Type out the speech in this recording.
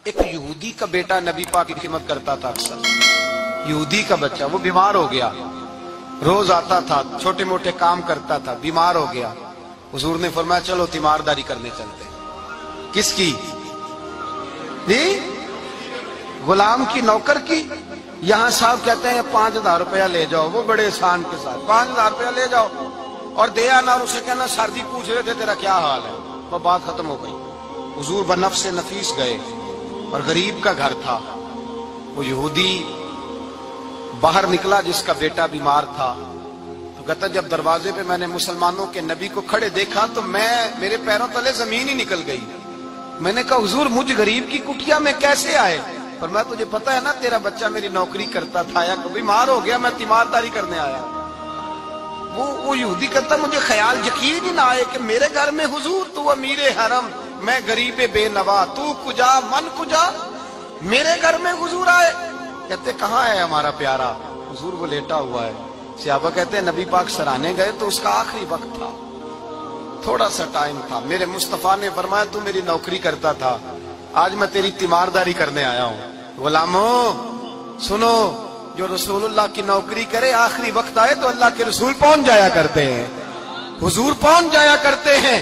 ایک یہودی کا بیٹا نبی پاک کی خدمت کرتا تھا اکثر. یہودی کا بچہ وہ بیمار ہو گیا, روز آتا تھا, چھوٹے موٹے کام کرتا تھا, بیمار ہو گیا. حضور نے فرمایا چلو تیمارداری کرنے چلتے ہیں. کس کی؟ جی غلام کی, نوکر کی. یہاں صاحب کہتے ہیں 5,000 روپیہ لے جاؤ, وہ بڑے احسان کے ساتھ 5,000 روپیہ لے جاؤ اور دے آنا, اور اسے کہنا سردی پوچھ رہے تھے تیرا کیا حال ہے. وہ بات ختم ہو گئی. حضور بنفس نفیس گئے اور غریب کا گھر تھا. وہ یہودی باہر نکلا جس کا بیٹا بیمار تھا. تو کہتا جب دروازے پہ میں نے مسلمانوں کے نبی کو کھڑے دیکھا تو میرے پیروں تلے زمین ہی نکل گئی. میں نے کہا حضور مجھ غریب کی کٹیا میں کیسے آئے؟ پر میں تجھے پتا ہے نا تیرا بچہ میری نوکری کرتا تھا, یا بیمار ہو گیا, میں تیمارداری کرنے آیا. وہ یہودی کہتا مجھے خیال یقین ہی نہ آئے کہ میرے گھر میں حضور, تو امیر حرم, میں غریب بے نوا, تو کجا من کجا, میرے گھر میں حضور آئے. کہتے کہاں ہے ہمارا پیارا؟ حضور وہ لیٹا ہوا ہے. صحابہ کہتے ہیں نبی پاک سرانے گئے تو اس کا آخری وقت تھا, تھوڑا سا ٹائم تھا. میرے مصطفیٰ نے فرمایا تو میری نوکری کرتا تھا, آج میں تیری تیمارداری کرنے آیا ہوں. غلاموں سنو, جو رسول اللہ کی نوکری کرے آخری وقت آئے تو اللہ کے رسول پہنچ جایا کرتے ہیں, حضور پہنچ جایا کرتے ہیں.